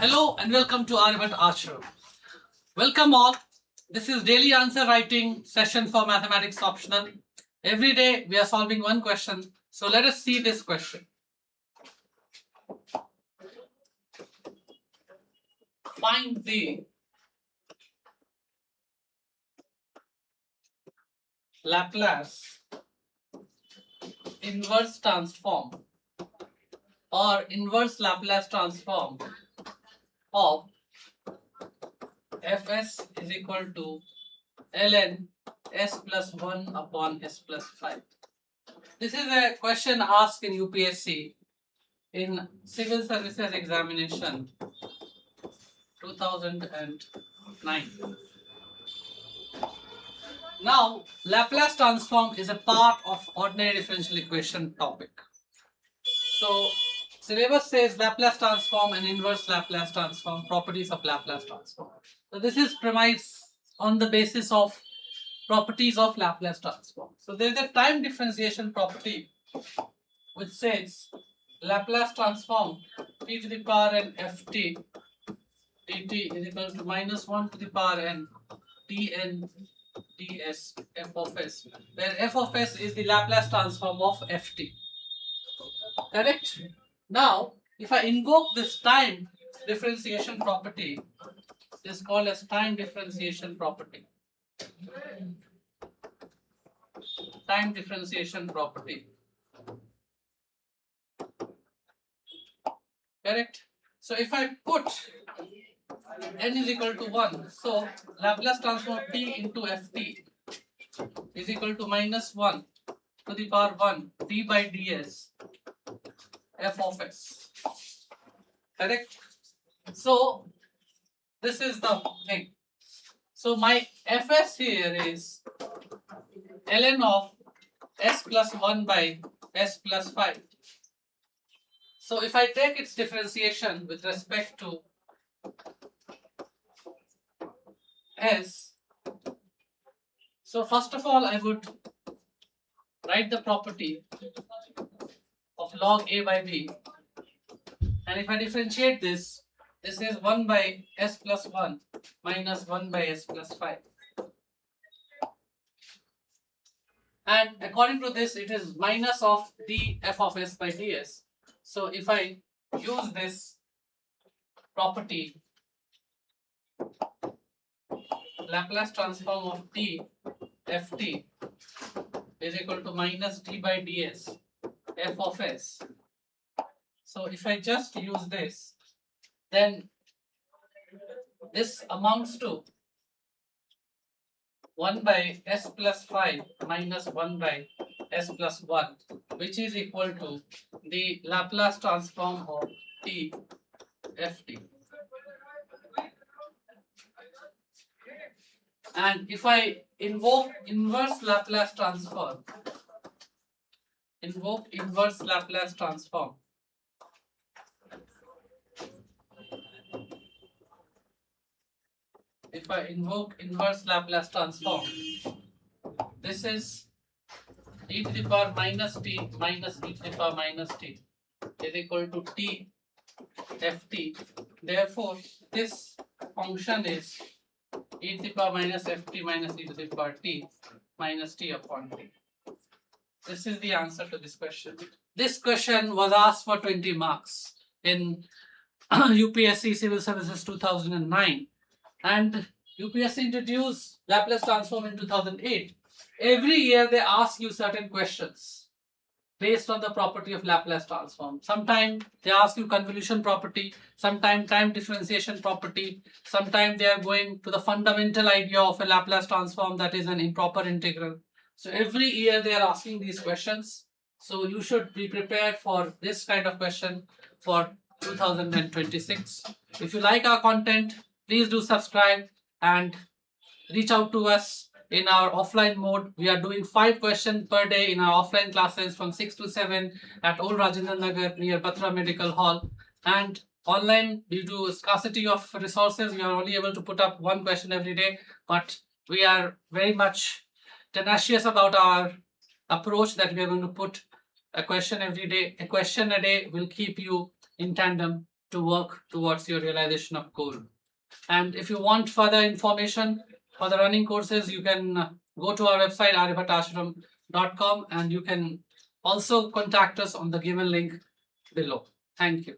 Hello and welcome to Aryabhata Ashram. Welcome all. This is daily answer writing session for mathematics optional. Every day we are solving one question. So let us see this question. Find the Laplace inverse transform or inverse Laplace transform of Fs is equal to ln s plus 1 upon s plus 5. This is a question asked in UPSC in Civil Services Examination 2009. Now, Laplace transform is a part of ordinary differential equation topic. So, syllabus says Laplace transform and inverse Laplace transform, properties of Laplace transform. So, this is premised on the basis of properties of Laplace transform. So, there is a time differentiation property which says Laplace transform t to the power n ft dt is equal to minus 1 to the power n dn ds f of s, where f of s is the Laplace transform of ft. Correct? Now, if I invoke this time differentiation property, this is called as time differentiation property. Time differentiation property. Correct? So, if I put n is equal to 1, so Laplace transform of t into ft is equal to minus 1 to the power 1 d by ds f of s. Correct? So, this is the thing. So, my fs here is ln of s plus 1 by s plus 5. So, if I take its differentiation with respect to s, so first of all I would write the property of log a by b, and if I differentiate this, this is 1 by s plus 1 minus 1 by s plus 5, and according to this it is minus of d f of s by ds. So if I use this property, Laplace transform of t ft is equal to minus d by ds f of s. So if I just use this, then this amounts to 1 by s plus 5 minus 1 by s plus 1, which is equal to the Laplace transform of t ft. And if I invoke inverse Laplace transform, if I invoke inverse Laplace transform, this is e to the power minus t minus e to the power minus t is equal to t ft. Therefore, this function is e to the power minus ft minus e to the power t minus t upon t. This is the answer to this question. This question was asked for 20 marks in UPSC Civil Services 2009, and UPSC introduced Laplace transform in 2008. Every year they ask you certain questions based on the property of Laplace transform. Sometimes they ask you convolution property, sometimes time differentiation property, sometimes they are going to the fundamental idea of a Laplace transform, that is an improper integral. So every year they are asking these questions. So you should be prepared for this kind of question for 2026. If you like our content, please do subscribe and reach out to us in our offline mode. We are doing 5 questions per day in our offline classes from 6 to 7 at Old Rajendra Nagar near Batra Medical Hall. And online, due to scarcity of resources, we are only able to put up 1 question every day. But we are very much tenacious about our approach that we are going to put a question every day. A question a day will keep you in tandem to work towards your realization of goal. And if you want further information for the running courses, you can go to our website aryabhataashram.com, and you can also contact us on the given link below. Thank you.